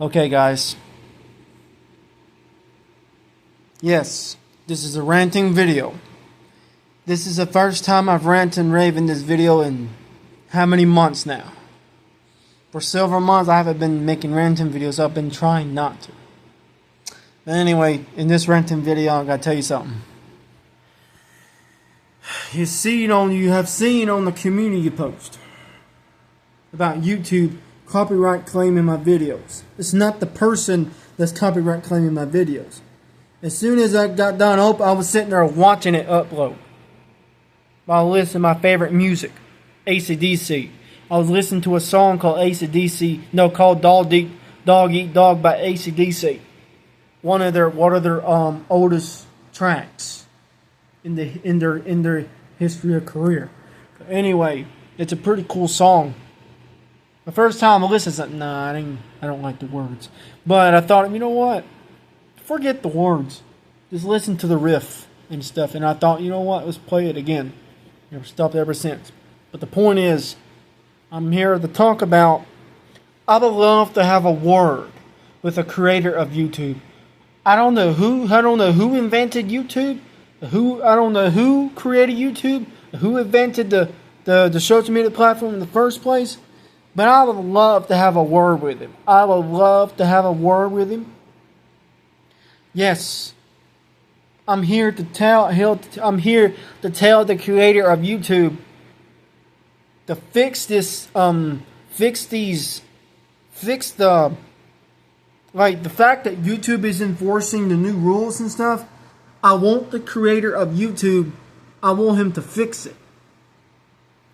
Okay, guys. Yes, this is a ranting video. This is the first time I've ranted and raved in this video in how many months now? For several months I haven't been making ranting videos. I've been trying not to. But anyway, in this ranting video, I gotta tell you something. You have seen on the community post about YouTube copyright claiming my videos. It's not the person that's copyright claiming my videos. As soon as I got done I was sitting there watching it upload. While listening to my favorite music, AC/DC. I was listening to a song called called Dog Eat Dog by AC/DC. One of their oldest tracks in their history of career. But anyway, it's a pretty cool song. The first time I listened, I said, I don't like the words. But I thought, you know what? Forget the words. Just listen to the riff and stuff. And I thought, you know what? Let's play it again. Never stopped ever since. But the point is, I'm here to talk about, I would love to have a word with the creator of YouTube. I don't know who invented YouTube. I don't know who created YouTube. Who invented the social media platform in the first place. But I would love to have a word with him. I would love to have a word with him. Yes. I'm here to tell the creator of YouTube to fix this, the fact that YouTube is enforcing the new rules and stuff. I want the creator of YouTube, I want him to fix it.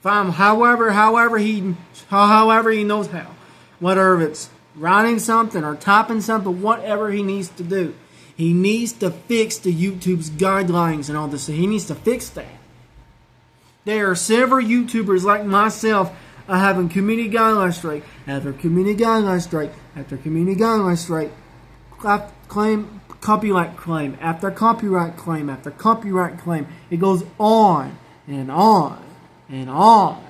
However he knows how. Whether it's writing something or typing something, whatever he needs to do. He needs to fix the YouTube's guidelines and all this. So he needs to fix that. There are several YouTubers like myself having community guidelines strike after community guidelines strike after community guidelines strike. Copyright claim after copyright claim after copyright claim. It goes on and on and on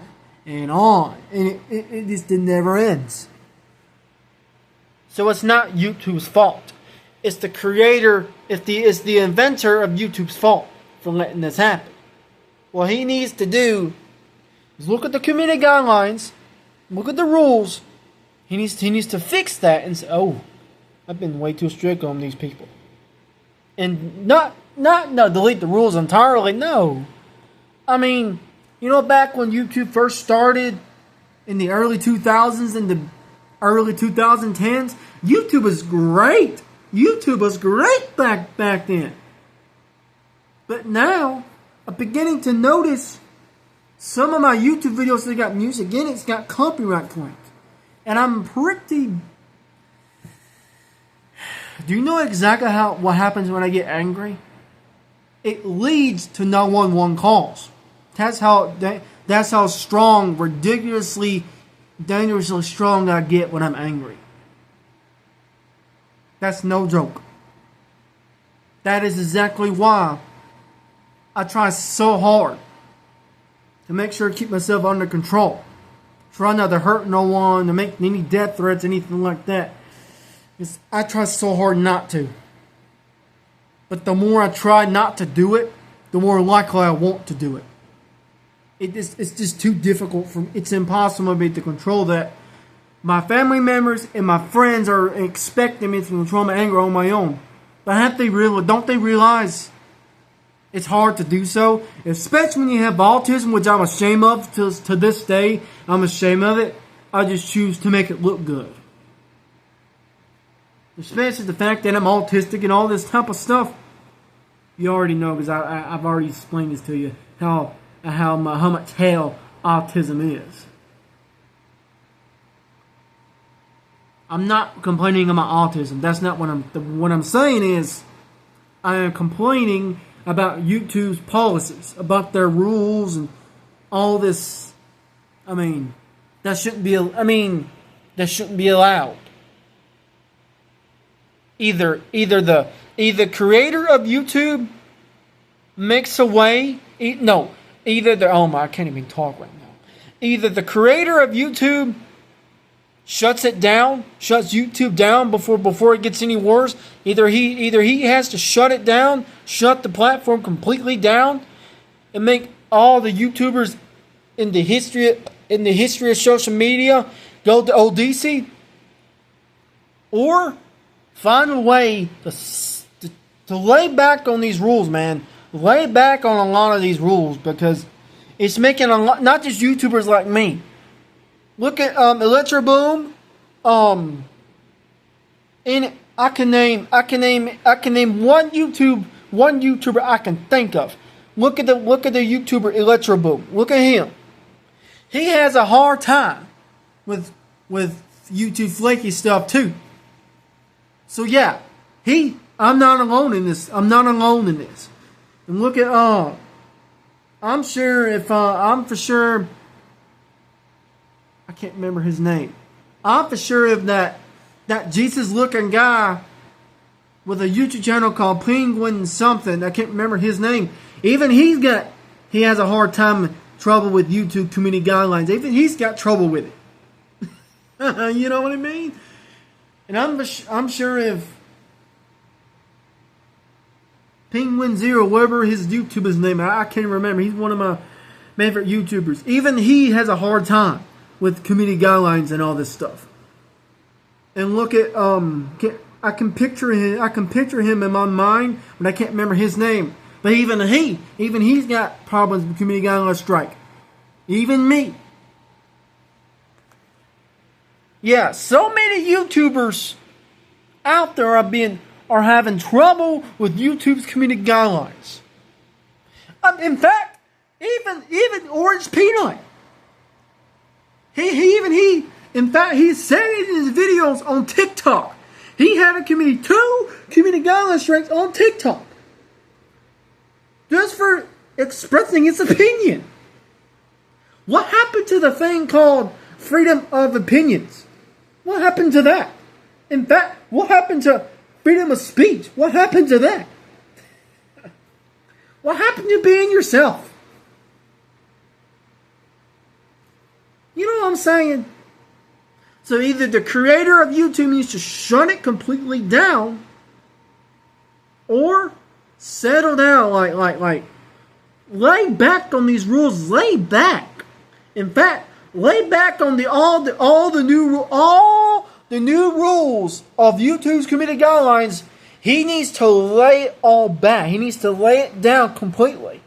and on. And it just never ends. So it's not YouTube's fault. It's the creator, it's the inventor of YouTube's fault for letting this happen. What he needs to do is look at the community guidelines, look at the rules. He needs to fix that and say, oh, I've been way too strict on these people. And not delete the rules entirely, no. I mean, back when YouTube first started in the early 2000s and the early 2010s, YouTube was great. YouTube was great back then. But now, I'm beginning to notice some of my YouTube videos that got music in it's got copyright claims. And I'm pretty... Do you know exactly what happens when I get angry? It leads to 911 calls. That's how strong, ridiculously, dangerously strong I get when I'm angry. That's no joke. That is exactly why I try so hard to make sure to keep myself under control. Try not to hurt no one, to make any death threats, anything like that. I try so hard not to. But the more I try not to do it, the more likely I want to do it. It's just too difficult it's impossible for me to control that. My family members and my friends are expecting me to control my anger on my own. But don't they realize it's hard to do so? Especially when you have autism, which I'm ashamed of to this day. I'm ashamed of it. I just choose to make it look good. Especially the fact that I'm autistic and all this type of stuff. You already know because I've already explained this to you. How much hell autism is. I'm not complaining about autism. That's not what I'm saying is I am complaining about YouTube's policies, about their rules and all this. That shouldn't be allowed. Either the creator of YouTube makes a way. I can't even talk right now. Either the creator of YouTube shuts it down, shuts YouTube down before it gets any worse. Either he has to shut it down, shut the platform completely down, and make all the YouTubers in the history of social media go to ODC, or find a way to lay back on these rules, man. Lay back on a lot of these rules, because it's making a lot, not just YouTubers like me. Look at Electro Boom, and I can name one YouTuber I can think of. Look at the YouTuber Electro Boom. Look at him. He has a hard time with YouTube flaky stuff too. So yeah, I'm not alone in this. I'm not alone in this. And look at I'm for sure. I can't remember his name. I'm for sure of that Jesus looking guy with a YouTube channel called Penguin something. I can't remember his name. Even he has a hard time, trouble with YouTube community guidelines. Even he's got trouble with it. You know what I mean? And I'm sure if Penguin Zero, whatever his YouTuber's name, I can't remember. He's one of my favorite YouTubers. Even he has a hard time with community guidelines and all this stuff. And look at I can picture him in my mind, but I can't remember his name. But even he's got problems with community guidelines strike. Even me. Yeah, so many YouTubers out there are having trouble with YouTube's community guidelines. In fact, even Orange Peanut. He said it in his videos on TikTok. He had a two community guideline strikes on TikTok. Just for expressing his opinion. What happened to the thing called freedom of opinions? What happened to that? In fact, what happened to freedom of speech? What happened to that? What happened to being yourself? You know what I'm saying? So either the creator of YouTube needs to shut it completely down, or settle down, like lay back on these rules. Lay back. In fact, lay back on all the new rules of YouTube's community guidelines. He needs to lay it all back. He needs to lay it down completely.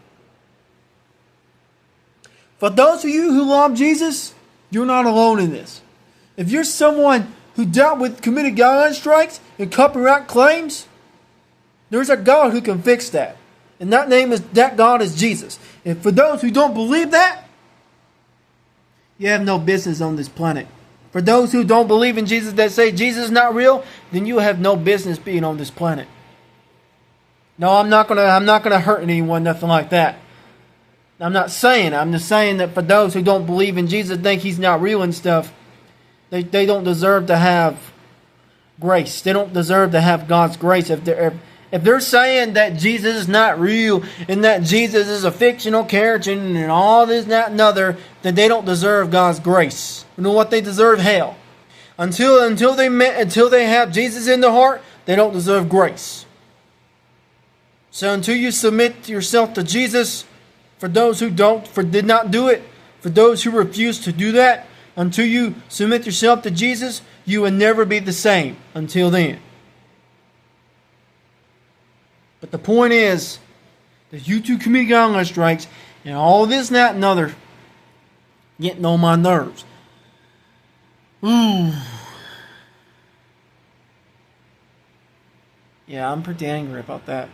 For those of you who love Jesus, you're not alone in this. If you're someone who dealt with community guideline strikes and copyright claims, there's a God who can fix that. And that God is Jesus. And for those who don't believe that, you have no business on this planet. For those who don't believe in Jesus, that say Jesus is not real, then you have no business being on this planet. No, I'm not gonna hurt anyone, nothing like that. I'm just saying that for those who don't believe in Jesus, think he's not real and stuff, they don't deserve to have grace. They don't deserve to have God's grace. If they're saying that Jesus is not real and that Jesus is a fictional character and all this, that, and other, then they don't deserve God's grace. You know what? They deserve hell. Until they have Jesus in their heart, they don't deserve grace. So until you submit yourself to Jesus, for those who did not do it, for those who refuse to do that, until you submit yourself to Jesus, you will never be the same until then. But the point is, the YouTube community guideline strikes and all this, that, and other getting on my nerves. Yeah, I'm pretty angry about that.